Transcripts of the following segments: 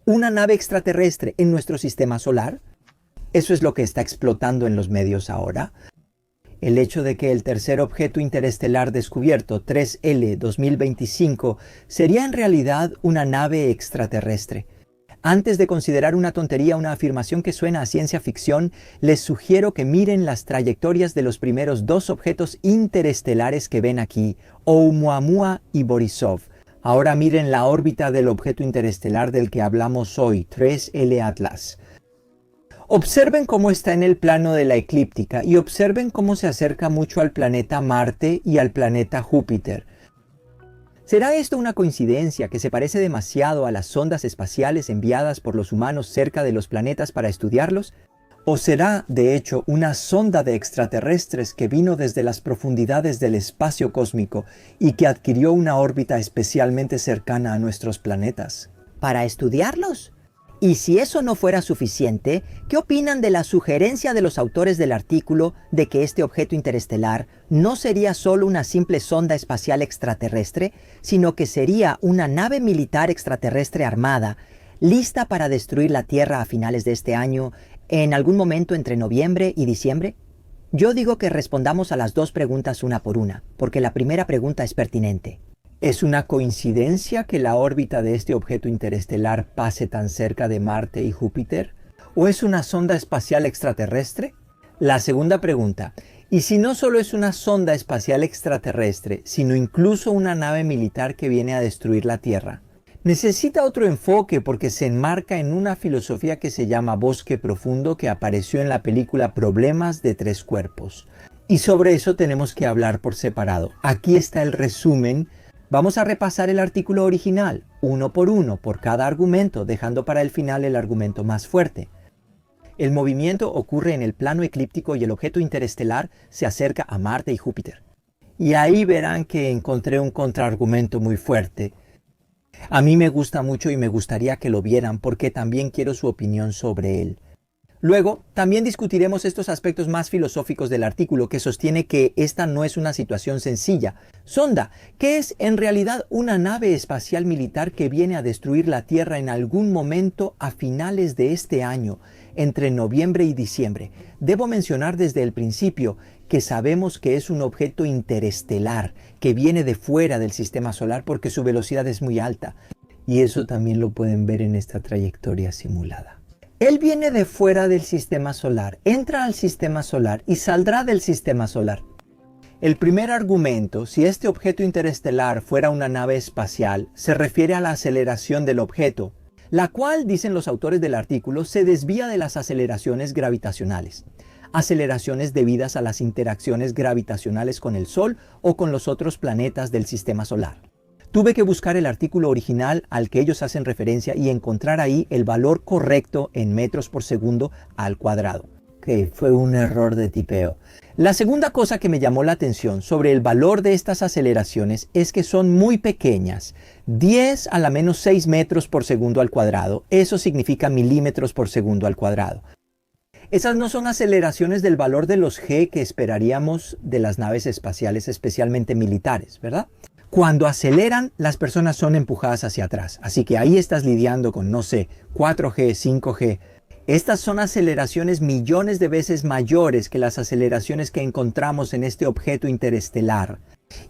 ¿Una nave extraterrestre en nuestro sistema solar? Eso es lo que está explotando en los medios ahora. El hecho de que el tercer objeto interestelar descubierto, 3L 2025, sería en realidad una nave extraterrestre. Antes de considerar una tontería una afirmación que suena a ciencia ficción, les sugiero que miren las trayectorias de los primeros dos objetos interestelares que ven aquí, Oumuamua y Borisov. Ahora miren la órbita del objeto interestelar del que hablamos hoy, 3L Atlas. Observen cómo está en el plano de la eclíptica y observen cómo se acerca mucho al planeta Marte y al planeta Júpiter. ¿Será esto una coincidencia que se parece demasiado a las sondas espaciales enviadas por los humanos cerca de los planetas para estudiarlos? ¿O será, de hecho, una sonda de extraterrestres que vino desde las profundidades del espacio cósmico y que adquirió una órbita especialmente cercana a nuestros planetas? ¿Para estudiarlos? Y si eso no fuera suficiente, ¿qué opinan de la sugerencia de los autores del artículo de que este objeto interestelar no sería solo una simple sonda espacial extraterrestre, sino que sería una nave militar extraterrestre armada, lista para destruir la Tierra a finales de este año, en algún momento entre noviembre y diciembre? Yo digo que respondamos a las dos preguntas una por una, porque la primera pregunta es pertinente. ¿Es una coincidencia que la órbita de este objeto interestelar pase tan cerca de Marte y Júpiter? ¿O es una sonda espacial extraterrestre? La segunda pregunta, ¿y si no solo es una sonda espacial extraterrestre, sino incluso una nave militar que viene a destruir la Tierra? Necesita otro enfoque porque se enmarca en una filosofía que se llama Bosque Profundo, que apareció en la película Problemas de Tres Cuerpos. Y sobre eso tenemos que hablar por separado. Aquí está el resumen. Vamos a repasar el artículo original, uno por cada argumento, dejando para el final el argumento más fuerte. El movimiento ocurre en el plano eclíptico y el objeto interestelar se acerca a Marte y Júpiter. Y ahí verán que encontré un contraargumento muy fuerte. A mí me gusta mucho y me gustaría que lo vieran porque también quiero su opinión sobre él. Luego, también discutiremos estos aspectos más filosóficos del artículo que sostiene que esta no es una situación sencilla. Sonda, que es en realidad una nave espacial militar que viene a destruir la Tierra en algún momento a finales de este año, entre noviembre y diciembre. Debo mencionar desde el principio que sabemos que es un objeto interestelar, que viene de fuera del sistema solar porque su velocidad es muy alta. Y eso también lo pueden ver en esta trayectoria simulada. Él viene de fuera del sistema solar, entra al sistema solar y saldrá del sistema solar. El primer argumento, si este objeto interestelar fuera una nave espacial, se refiere a la aceleración del objeto, la cual, dicen los autores del artículo, se desvía de las aceleraciones gravitacionales. Aceleraciones debidas a las interacciones gravitacionales con el Sol o con los otros planetas del sistema solar. Tuve que buscar el artículo original al que ellos hacen referencia y encontrar ahí el valor correcto en metros por segundo al cuadrado. Que fue un error de tipeo. La segunda cosa que me llamó la atención sobre el valor de estas aceleraciones es que son muy pequeñas. 10 a la menos 6 metros por segundo al cuadrado. Eso significa milímetros por segundo al cuadrado. Esas no son aceleraciones del valor de los g que esperaríamos de las naves espaciales, especialmente militares, ¿verdad? Cuando aceleran, las personas son empujadas hacia atrás. Así que ahí estás lidiando con, no sé, 4G, 5G. Estas son aceleraciones millones de veces mayores que las aceleraciones que encontramos en este objeto interestelar.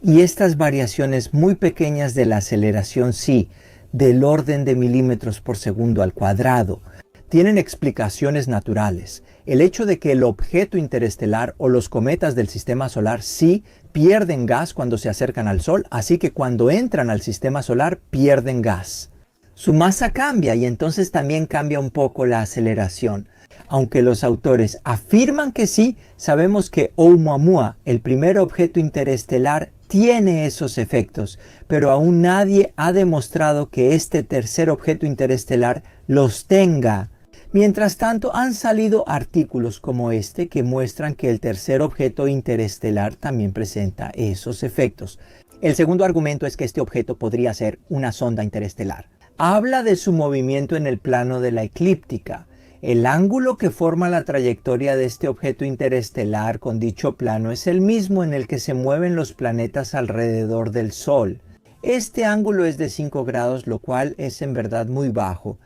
Y estas variaciones muy pequeñas de la aceleración, sí, del orden de milímetros por segundo al cuadrado, tienen explicaciones naturales. El hecho de que el objeto interestelar o los cometas del sistema solar sí pierden gas cuando se acercan al Sol, así que cuando entran al sistema solar pierden gas. Su masa cambia y entonces también cambia un poco la aceleración. Aunque los autores afirman que sí, sabemos que Oumuamua, el primer objeto interestelar, tiene esos efectos, pero aún nadie ha demostrado que este tercer objeto interestelar los tenga. Mientras tanto, han salido artículos como este que muestran que el tercer objeto interestelar también presenta esos efectos. El segundo argumento es que este objeto podría ser una sonda interestelar. Habla de su movimiento en el plano de la eclíptica. El ángulo que forma la trayectoria de este objeto interestelar con dicho plano es el mismo en el que se mueven los planetas alrededor del Sol. Este ángulo es de 5 grados, lo cual es en verdad muy bajo.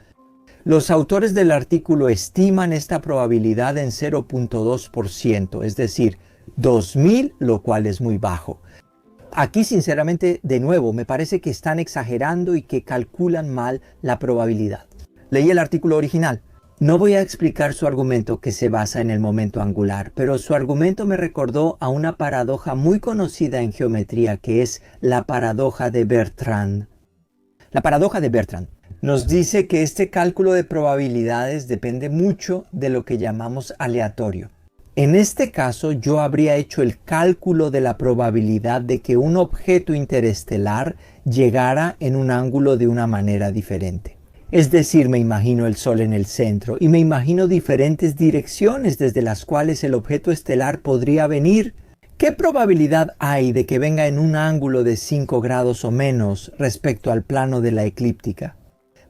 Los autores del artículo estiman esta probabilidad en 0.2%, es decir, 2000, lo cual es muy bajo. Aquí, sinceramente, de nuevo, me parece que están exagerando y que calculan mal la probabilidad. Leí el artículo original. No voy a explicar su argumento que se basa en el momento angular, pero su argumento me recordó a una paradoja muy conocida en geometría, que es la paradoja de Bertrand. La paradoja de Bertrand nos dice que este cálculo de probabilidades depende mucho de lo que llamamos aleatorio. En este caso, yo habría hecho el cálculo de la probabilidad de que un objeto interestelar llegara en un ángulo de una manera diferente. Es decir, me imagino el Sol en el centro y me imagino diferentes direcciones desde las cuales el objeto estelar podría venir. ¿Qué probabilidad hay de que venga en un ángulo de 5 grados o menos respecto al plano de la eclíptica?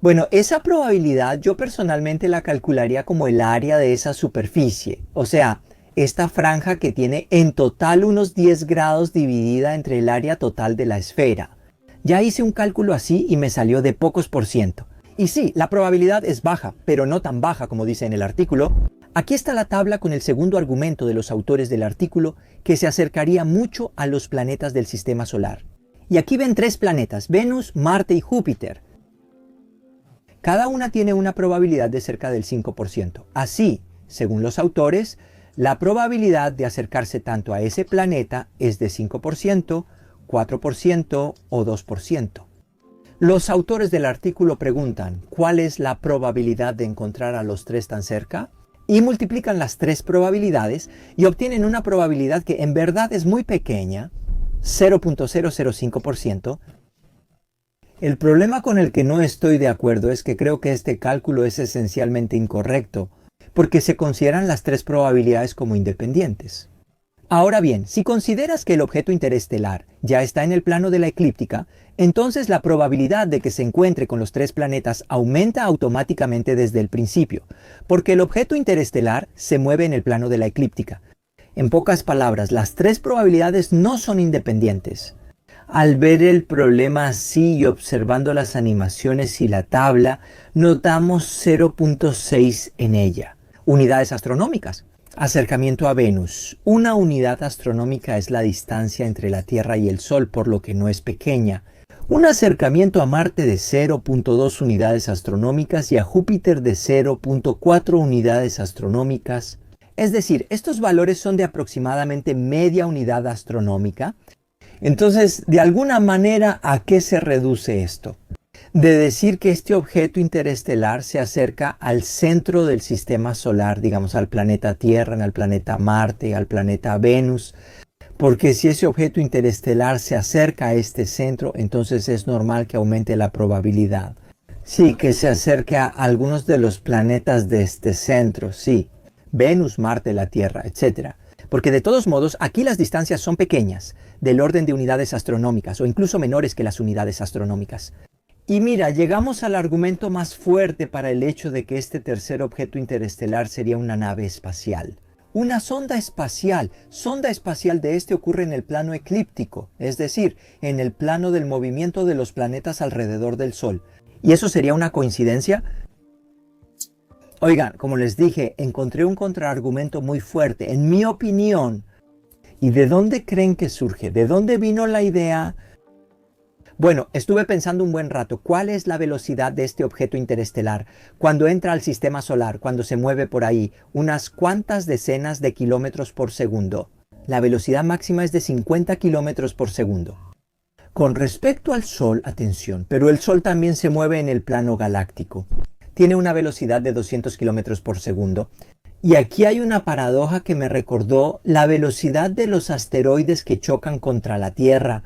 Bueno, esa probabilidad yo personalmente la calcularía como el área de esa superficie, o sea, esta franja que tiene en total unos 10 grados dividida entre el área total de la esfera. Ya hice un cálculo así y me salió de pocos por ciento. Y sí, la probabilidad es baja, pero no tan baja como dice en el artículo. Aquí está la tabla con el segundo argumento de los autores del artículo, que se acercaría mucho a los planetas del sistema solar. Y aquí ven 3 planetas, Venus, Marte y Júpiter. Cada una tiene una probabilidad de cerca del 5%. Así, según los autores, la probabilidad de acercarse tanto a ese planeta es de 5%, 4% o 2%. Los autores del artículo preguntan ¿cuál es la probabilidad de encontrar a los 3 tan cerca? Y multiplican las 3 probabilidades y obtienen una probabilidad que en verdad es muy pequeña, 0.005%. El problema con el que no estoy de acuerdo es que creo que este cálculo es esencialmente incorrecto, porque se consideran las 3 probabilidades como independientes. Ahora bien, si consideras que el objeto interestelar ya está en el plano de la eclíptica, entonces la probabilidad de que se encuentre con los 3 planetas aumenta automáticamente desde el principio, porque el objeto interestelar se mueve en el plano de la eclíptica. En pocas palabras, las 3 probabilidades no son independientes. Al ver el problema así y observando las animaciones y la tabla, notamos 0.6 en ella. Unidades astronómicas. Acercamiento a Venus. Una unidad astronómica es la distancia entre la Tierra y el Sol, por lo que no es pequeña. Un acercamiento a Marte de 0.2 unidades astronómicas y a Júpiter de 0.4 unidades astronómicas. Es decir, estos valores son de aproximadamente media unidad astronómica. Entonces, de alguna manera, ¿a qué se reduce esto? De decir que este objeto interestelar se acerca al centro del sistema solar, digamos al planeta Tierra, al planeta Marte, al planeta Venus, porque si ese objeto interestelar se acerca a este centro, entonces es normal que aumente la probabilidad. Sí, que se acerque a algunos de los planetas de este centro, sí, Venus, Marte, la Tierra, etc. Porque de todos modos, aquí las distancias son pequeñas, del orden de unidades astronómicas o incluso menores que las unidades astronómicas. Y mira, llegamos al argumento más fuerte para el hecho de que este tercer objeto interestelar sería una nave espacial. Una sonda espacial. Sonda espacial de este ocurre en el plano eclíptico, es decir, en el plano del movimiento de los planetas alrededor del Sol. ¿Y eso sería una coincidencia? Oigan, como les dije, encontré un contraargumento muy fuerte, en mi opinión. ¿Y de dónde creen que surge? ¿De dónde vino la idea? Bueno, estuve pensando un buen rato, ¿cuál es la velocidad de este objeto interestelar cuando entra al sistema solar, cuando se mueve por ahí? Unas cuantas decenas de kilómetros por segundo. La velocidad máxima es de 50 kilómetros por segundo. Con respecto al Sol, atención, pero el Sol también se mueve en el plano galáctico. Tiene una velocidad de 200 kilómetros por segundo. Y aquí hay una paradoja que me recordó la velocidad de los asteroides que chocan contra la Tierra,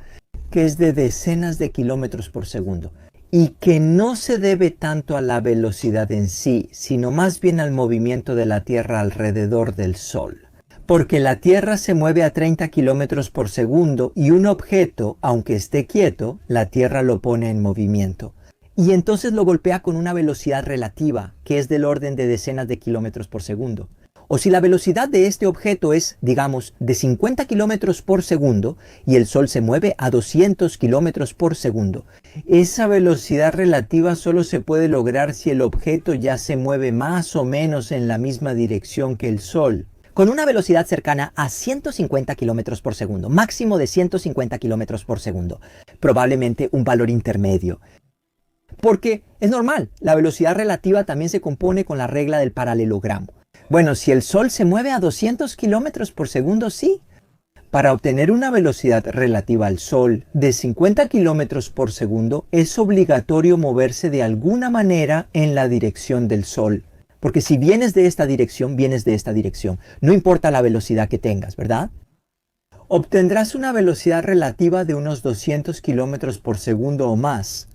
que es de decenas de kilómetros por segundo, y que no se debe tanto a la velocidad en sí, sino más bien al movimiento de la Tierra alrededor del Sol. Porque la Tierra se mueve a 30 kilómetros por segundo y un objeto, aunque esté quieto, la Tierra lo pone en movimiento. Y entonces lo golpea con una velocidad relativa, que es del orden de decenas de kilómetros por segundo. O si la velocidad de este objeto es, digamos, de 50 kilómetros por segundo y el Sol se mueve a 200 kilómetros por segundo, esa velocidad relativa solo se puede lograr si el objeto ya se mueve más o menos en la misma dirección que el Sol. Con una velocidad cercana a 150 kilómetros por segundo, máximo de 150 kilómetros por segundo, probablemente un valor intermedio. Porque es normal, la velocidad relativa también se compone con la regla del paralelogramo. Bueno, si el Sol se mueve a 200 kilómetros por segundo, sí. Para obtener una velocidad relativa al Sol de 50 kilómetros por segundo, es obligatorio moverse de alguna manera en la dirección del Sol. Porque si vienes de esta dirección, vienes de esta dirección. No importa la velocidad que tengas, ¿verdad? Obtendrás una velocidad relativa de unos 200 kilómetros por segundo o más.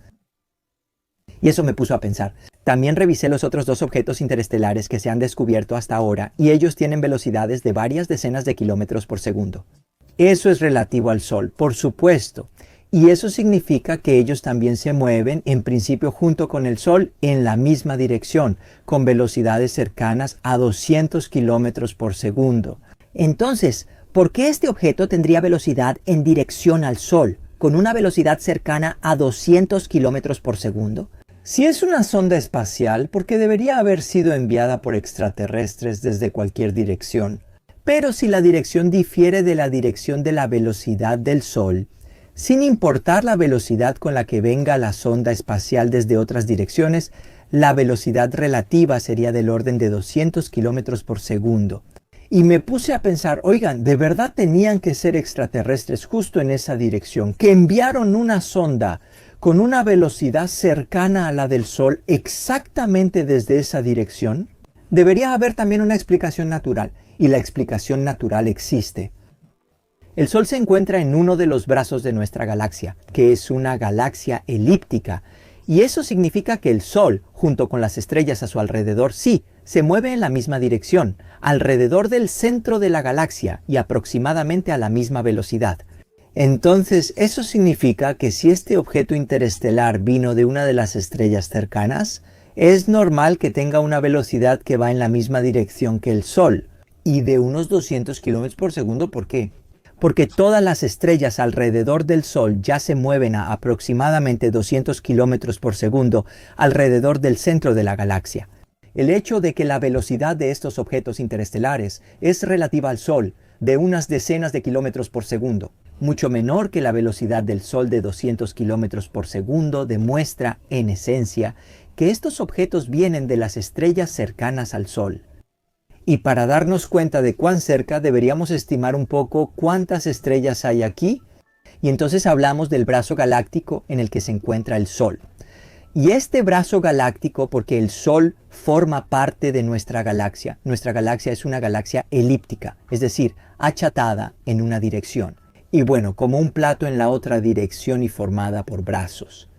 Y eso me puso a pensar. También revisé los otros dos objetos interestelares que se han descubierto hasta ahora y ellos tienen velocidades de varias decenas de kilómetros por segundo. Eso es relativo al Sol, por supuesto. Y eso significa que ellos también se mueven, en principio junto con el Sol, en la misma dirección, con velocidades cercanas a 200 kilómetros por segundo. Entonces, ¿por qué este objeto tendría velocidad en dirección al Sol, con una velocidad cercana a 200 kilómetros por segundo? Si es una sonda espacial, porque debería haber sido enviada por extraterrestres desde cualquier dirección. Pero si la dirección difiere de la dirección de la velocidad del Sol, sin importar la velocidad con la que venga la sonda espacial desde otras direcciones, la velocidad relativa sería del orden de 200 kilómetros por segundo. Y me puse a pensar, oigan, ¿de verdad tenían que ser extraterrestres justo en esa dirección, que enviaron una sonda con una velocidad cercana a la del Sol exactamente desde esa dirección? Debería haber también una explicación natural, y la explicación natural existe. El Sol se encuentra en uno de los brazos de nuestra galaxia, que es una galaxia elíptica, y eso significa que el Sol, junto con las estrellas a su alrededor, sí, se mueve en la misma dirección, alrededor del centro de la galaxia y aproximadamente a la misma velocidad. Entonces, eso significa que si este objeto interestelar vino de una de las estrellas cercanas, es normal que tenga una velocidad que va en la misma dirección que el Sol, y de unos 200 kilómetros por segundo. ¿Por qué? Porque todas las estrellas alrededor del Sol ya se mueven a aproximadamente 200 kilómetros por segundo alrededor del centro de la galaxia. El hecho de que la velocidad de estos objetos interestelares es relativa al Sol, de unas decenas de kilómetros por segundo, mucho menor que la velocidad del Sol de 200 kilómetros por segundo, demuestra, en esencia, que estos objetos vienen de las estrellas cercanas al Sol. Y para darnos cuenta de cuán cerca, deberíamos estimar un poco cuántas estrellas hay aquí, y entonces hablamos del brazo galáctico en el que se encuentra el Sol. Y este brazo galáctico, porque el Sol forma parte de nuestra galaxia es una galaxia elíptica, es decir, achatada en una dirección. Y bueno, como un plato en la otra dirección y formada por brazos.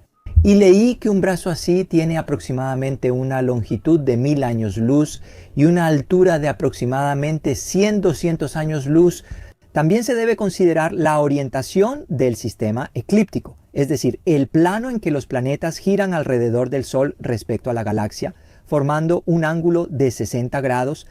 Y leí que un brazo así tiene aproximadamente una longitud de 1000 años luz y una altura de aproximadamente 100-200 años luz. También se debe considerar la orientación del sistema eclíptico, es decir, el plano en que los planetas giran alrededor del Sol respecto a la galaxia, formando un ángulo de 60 grados.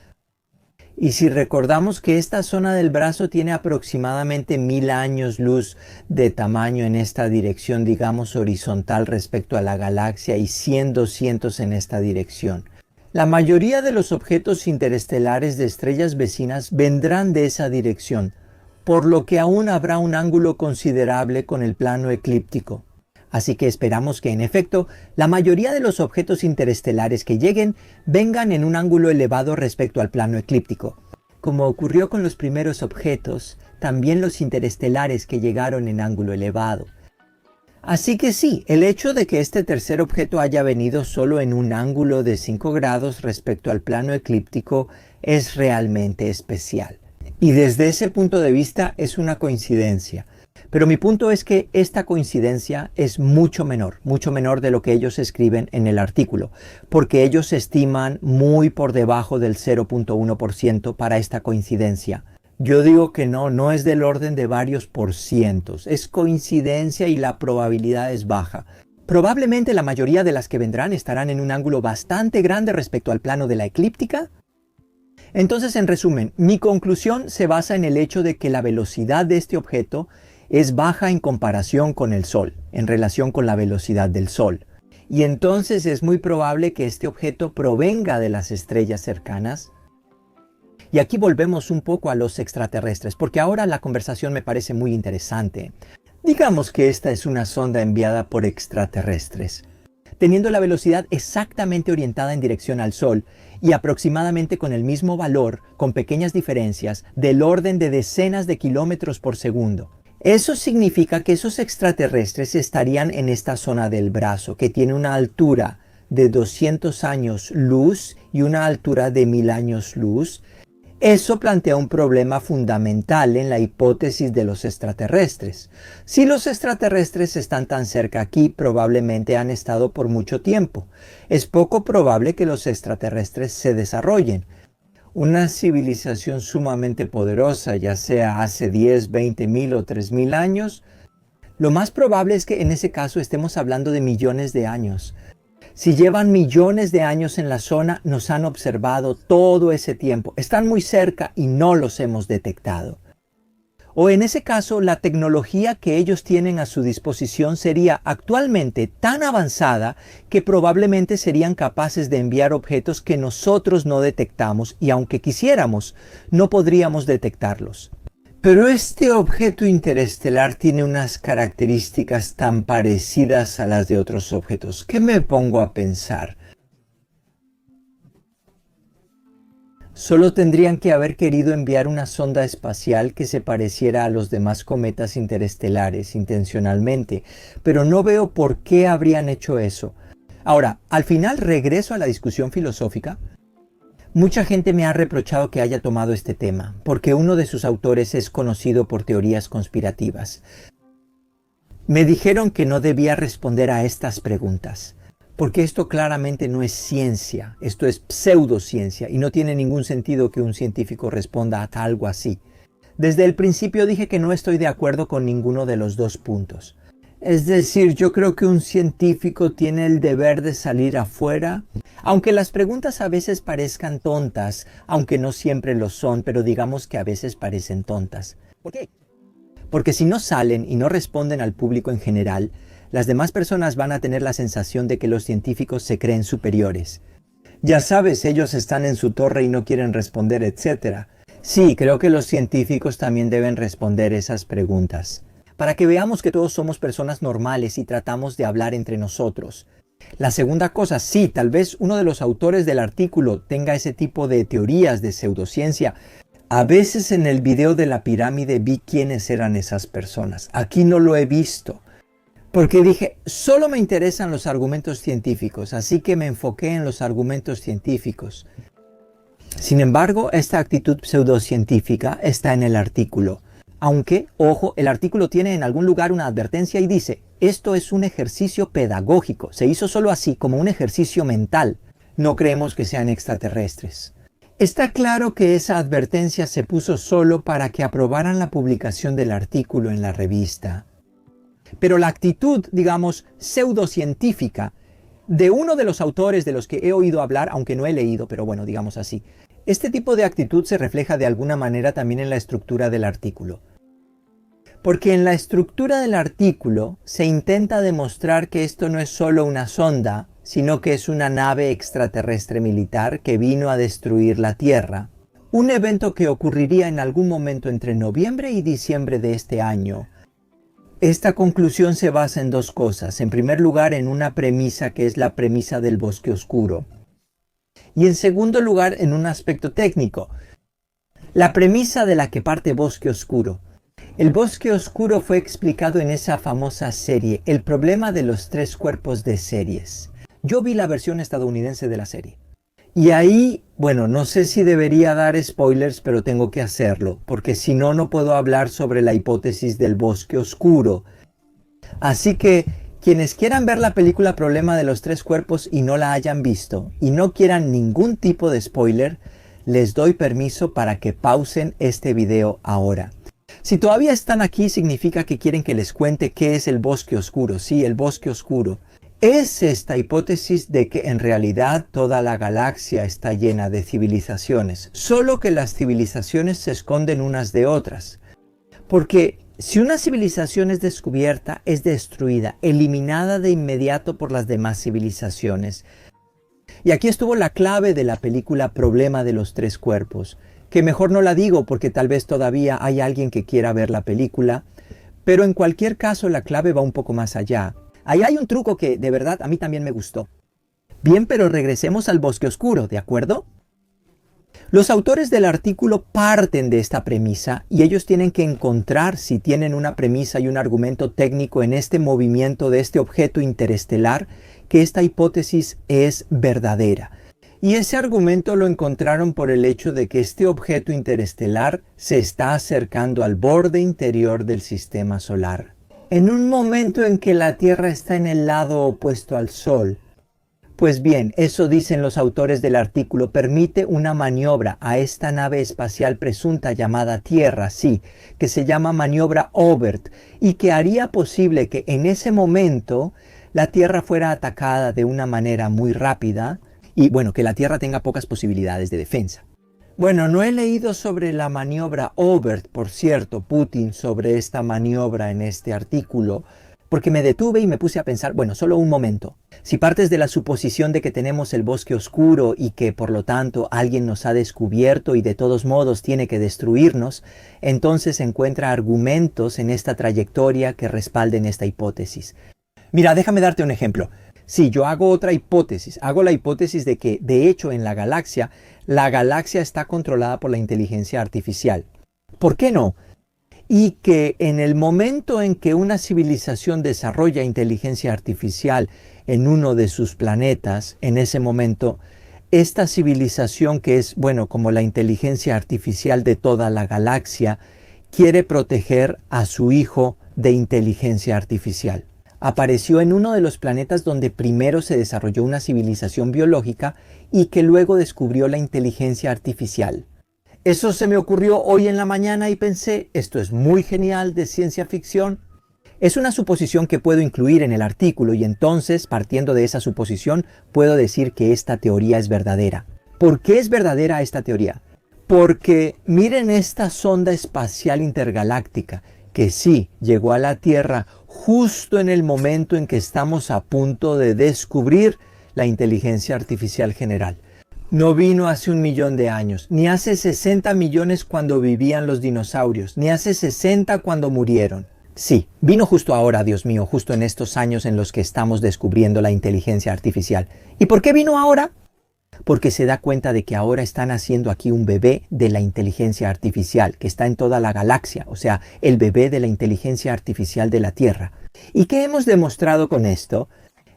Y si recordamos que esta zona del brazo tiene aproximadamente 1000 años luz de tamaño en esta dirección, digamos horizontal respecto a la galaxia, y 100-200 en esta dirección. La mayoría de los objetos interestelares de estrellas vecinas vendrán de esa dirección, por lo que aún habrá un ángulo considerable con el plano eclíptico. Así que esperamos que en efecto la mayoría de los objetos interestelares que lleguen vengan en un ángulo elevado respecto al plano eclíptico. Como ocurrió con los primeros objetos, también los interestelares que llegaron en ángulo elevado. Así que sí, el hecho de que este tercer objeto haya venido solo en un ángulo de 5 grados respecto al plano eclíptico es realmente especial. Y desde ese punto de vista es una coincidencia. Pero mi punto es que esta coincidencia es mucho menor de lo que ellos escriben en el artículo, porque ellos estiman muy por debajo del 0.1% para esta coincidencia. Yo digo que no es del orden de varios por cientos, es coincidencia y la probabilidad es baja. Probablemente la mayoría de las que vendrán estarán en un ángulo bastante grande respecto al plano de la eclíptica, Entonces, en resumen, mi conclusión se basa en el hecho de que la velocidad de este objeto es baja en comparación con el Sol, en relación con la velocidad del Sol. Y entonces es muy probable que este objeto provenga de las estrellas cercanas. Y aquí volvemos un poco a los extraterrestres, porque ahora la conversación me parece muy interesante. Digamos que esta es una sonda enviada por extraterrestres, teniendo la velocidad exactamente orientada en dirección al Sol y aproximadamente con el mismo valor, con pequeñas diferencias, del orden de decenas de kilómetros por segundo. Eso significa que esos extraterrestres estarían en esta zona del brazo, que tiene una altura de 200 años luz y una altura de 1000 años luz. Eso plantea un problema fundamental en la hipótesis de los extraterrestres. Si los extraterrestres están tan cerca aquí, probablemente han estado por mucho tiempo. Es poco probable que los extraterrestres se desarrollen. Una civilización sumamente poderosa, ya sea hace 10, 20 mil o 3000 años, lo más probable es que en ese caso estemos hablando de millones de años. Si llevan millones de años en la zona, nos han observado todo ese tiempo. Están muy cerca y no los hemos detectado. O en ese caso, la tecnología que ellos tienen a su disposición sería actualmente tan avanzada que probablemente serían capaces de enviar objetos que nosotros no detectamos y aunque quisiéramos, no podríamos detectarlos. Pero este objeto interestelar tiene unas características tan parecidas a las de otros objetos. ¿Qué me pongo a pensar? Solo tendrían que haber querido enviar una sonda espacial que se pareciera a los demás cometas interestelares intencionalmente, pero no veo por qué habrían hecho eso. Ahora, al final regreso a la discusión filosófica. Mucha gente me ha reprochado que haya tomado este tema, porque uno de sus autores es conocido por teorías conspirativas. Me dijeron que no debía responder a estas preguntas, porque esto claramente no es ciencia, esto es pseudociencia y no tiene ningún sentido que un científico responda a algo así. Desde el principio dije que no estoy de acuerdo con ninguno de los dos puntos. Es decir, yo creo que un científico tiene el deber de salir afuera, aunque las preguntas a veces parezcan tontas, aunque no siempre lo son, pero digamos que a veces parecen tontas. ¿Por qué? Porque si no salen y no responden al público en general, las demás personas van a tener la sensación de que los científicos se creen superiores. Ya sabes, ellos están en su torre y no quieren responder, etc. Sí, creo que los científicos también deben responder esas preguntas, para que veamos que todos somos personas normales y tratamos de hablar entre nosotros. La segunda cosa, sí, tal vez uno de los autores del artículo tenga ese tipo de teorías de pseudociencia. A veces en el video de la pirámide vi quiénes eran esas personas. Aquí no lo he visto, porque dije, solo me interesan los argumentos científicos, así que me enfoqué en los argumentos científicos. Sin embargo, esta actitud pseudocientífica está en el artículo. Aunque, ojo, el artículo tiene en algún lugar una advertencia y dice, esto es un ejercicio pedagógico, se hizo solo así como un ejercicio mental. No creemos que sean extraterrestres. Está claro que esa advertencia se puso solo para que aprobaran la publicación del artículo en la revista. Pero la actitud, digamos, pseudocientífica de uno de los autores de los que he oído hablar, aunque no he leído, pero bueno, digamos así, este tipo de actitud se refleja de alguna manera también en la estructura del artículo. Porque en la estructura del artículo se intenta demostrar que esto no es solo una sonda, sino que es una nave extraterrestre militar que vino a destruir la Tierra. Un evento que ocurriría en algún momento entre noviembre y diciembre de este año. Esta conclusión se basa en dos cosas. En primer lugar, en una premisa que es la premisa del bosque oscuro. Y en segundo lugar, en un aspecto técnico. La premisa de la que parte Bosque Oscuro. El bosque oscuro fue explicado en esa famosa serie, El problema de los tres cuerpos de series. Yo vi la versión estadounidense de la serie. Y ahí, bueno, no sé si debería dar spoilers, pero tengo que hacerlo, porque si no, no puedo hablar sobre la hipótesis del bosque oscuro. Así que, quienes quieran ver la película Problema de los tres cuerpos y no la hayan visto, y no quieran ningún tipo de spoiler, les doy permiso para que pausen este video ahora. Si todavía están aquí, significa que quieren que les cuente qué es el bosque oscuro. Sí, el bosque oscuro. es esta hipótesis de que en realidad toda la galaxia está llena de civilizaciones, solo que las civilizaciones se esconden unas de otras. Porque si una civilización es descubierta, es destruida, eliminada de inmediato por las demás civilizaciones. Y aquí estuvo la clave de la película Problema de los Tres Cuerpos, que mejor no la digo porque tal vez todavía hay alguien que quiera ver la película, pero en cualquier caso la clave va un poco más allá. Ahí hay un truco que de verdad a mí también me gustó. Bien, pero regresemos al bosque oscuro, ¿de acuerdo? Los autores del artículo parten de esta premisa y ellos tienen que encontrar si tienen una premisa y un argumento técnico en este movimiento de este objeto interestelar, que esta hipótesis es verdadera. Y ese argumento lo encontraron por el hecho de que este objeto interestelar se está acercando al borde interior del sistema solar. En un momento en que la Tierra está en el lado opuesto al Sol. Pues bien, eso dicen los autores del artículo, permite una maniobra a esta nave espacial presunta llamada Tierra, sí, que se llama maniobra Oberth, y que haría posible que en ese momento la Tierra fuera atacada de una manera muy rápida y, bueno, que la Tierra tenga pocas posibilidades de defensa. Bueno, no he leído sobre la maniobra Oberth, por cierto, Putin, sobre esta maniobra en este artículo, porque me detuve y me puse a pensar, bueno, solo un momento. Si partes de la suposición de que tenemos el bosque oscuro y que por lo tanto alguien nos ha descubierto y de todos modos tiene que destruirnos, entonces encuentra argumentos en esta trayectoria que respalden esta hipótesis. Mira, déjame darte un ejemplo. Si yo hago otra hipótesis, hago la hipótesis de que de hecho en la galaxia está controlada por la inteligencia artificial. ¿Por qué no? Y que en el momento en que una civilización desarrolla inteligencia artificial en uno de sus planetas, en ese momento, esta civilización que es, bueno, como la inteligencia artificial de toda la galaxia, quiere proteger a su hijo de inteligencia artificial. Apareció en uno de los planetas donde primero se desarrolló una civilización biológica y que luego descubrió la inteligencia artificial. Eso se me ocurrió hoy en la mañana y pensé, esto es muy genial de ciencia ficción. Es una suposición que puedo incluir en el artículo y entonces, partiendo de esa suposición, puedo decir que esta teoría es verdadera. ¿Por qué es verdadera esta teoría? Porque miren esta sonda espacial intergaláctica que sí llegó a la Tierra justo en el momento en que estamos a punto de descubrir la inteligencia artificial general. No vino hace 1 millón de años, ni hace 60 millones cuando vivían los dinosaurios, ni hace 60 cuando murieron. Sí, vino justo ahora, Dios mío, justo en estos años en los que estamos descubriendo la inteligencia artificial. ¿Y por qué vino ahora? Porque se da cuenta de que ahora están haciendo aquí un bebé de la inteligencia artificial, que está en toda la galaxia, o sea, el bebé de la inteligencia artificial de la Tierra. ¿Y qué hemos demostrado con esto?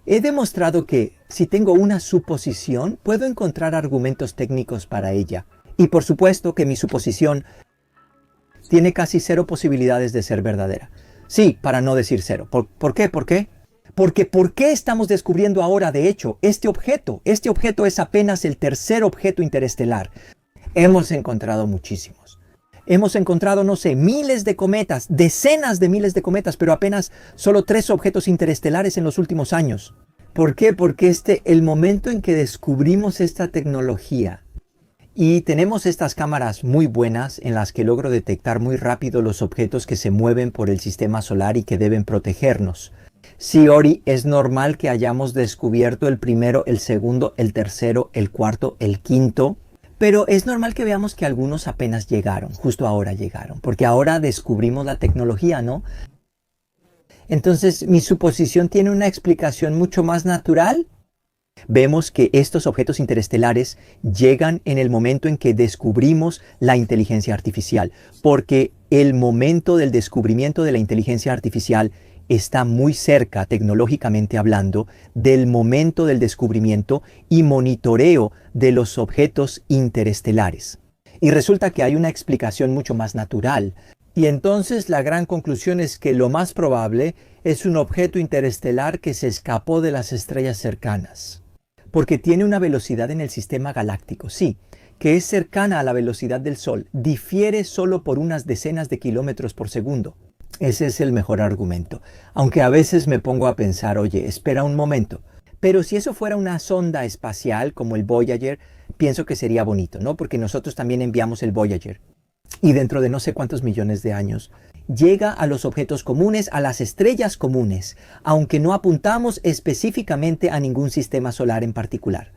He demostrado que si tengo una suposición, puedo encontrar argumentos técnicos para ella. Y por supuesto que mi suposición tiene casi 0 posibilidades de ser verdadera. Sí, para no decir 0. ¿Por qué? ¿Por qué? Porque ¿por qué estamos descubriendo ahora, de hecho, este objeto? Este objeto es apenas el tercer objeto interestelar. Hemos encontrado muchísimos. Hemos encontrado, no sé, miles de cometas, decenas de miles de cometas, pero apenas solo 3 objetos interestelares en los últimos años. ¿Por qué? Porque el momento en que descubrimos esta tecnología y tenemos estas cámaras muy buenas en las que logro detectar muy rápido los objetos que se mueven por el sistema solar y que deben protegernos. Sí, Ori, es normal que hayamos descubierto el primero, el segundo, el tercero, el cuarto, el quinto. Pero es normal que veamos que algunos apenas llegaron, justo ahora llegaron, porque ahora descubrimos la tecnología, ¿no? Entonces, mi suposición tiene una explicación mucho más natural. Vemos que estos objetos interestelares llegan en el momento en que descubrimos la inteligencia artificial, porque el momento del descubrimiento de la inteligencia artificial está muy cerca, tecnológicamente hablando, del momento del descubrimiento y monitoreo de los objetos interestelares. Y resulta que hay una explicación mucho más natural. Y entonces la gran conclusión es que lo más probable es un objeto interestelar que se escapó de las estrellas cercanas. Porque tiene una velocidad en el sistema galáctico, sí, que es cercana a la velocidad del Sol, difiere solo por unas decenas de kilómetros por segundo. Ese es el mejor argumento. Aunque a veces me pongo a pensar, oye, espera un momento. Pero si eso fuera una sonda espacial como el Voyager, pienso que sería bonito, ¿no? Porque nosotros también enviamos el Voyager. Y dentro de no sé cuántos millones de años, llega a los objetos comunes, a las estrellas comunes, aunque no apuntamos específicamente a ningún sistema solar en particular.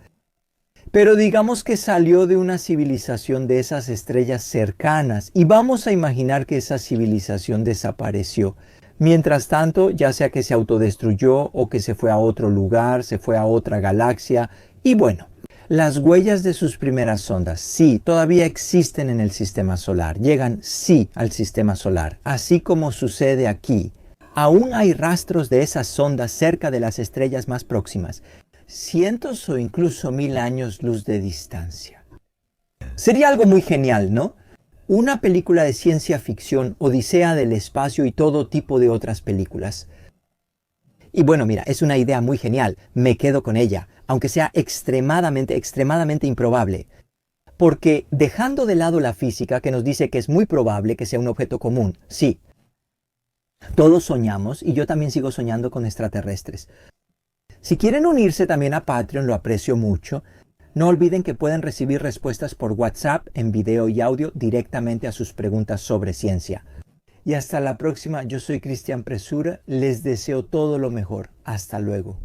Pero digamos que salió de una civilización de esas estrellas cercanas y vamos a imaginar que esa civilización desapareció. Mientras tanto, ya sea que se autodestruyó o que se fue a otro lugar, se fue a otra galaxia. Y bueno, las huellas de sus primeras sondas, sí, todavía existen en el sistema solar. Llegan, sí, al sistema solar. Así como sucede aquí. Aún hay rastros de esas sondas cerca de las estrellas más próximas. Cientos o incluso 1000 años luz de distancia. Sería algo muy genial, ¿no? Una película de ciencia ficción, odisea del espacio y todo tipo de otras películas. Y bueno, mira, es una idea muy genial, me quedo con ella, aunque sea extremadamente improbable. Porque dejando de lado la física que nos dice que es muy probable que sea un objeto común, sí. Todos soñamos y yo también sigo soñando con extraterrestres. Si quieren unirse también a Patreon, lo aprecio mucho. No olviden que pueden recibir respuestas por WhatsApp en video y audio directamente a sus preguntas sobre ciencia. Y hasta la próxima, yo soy Cristian Presura, les deseo todo lo mejor. Hasta luego.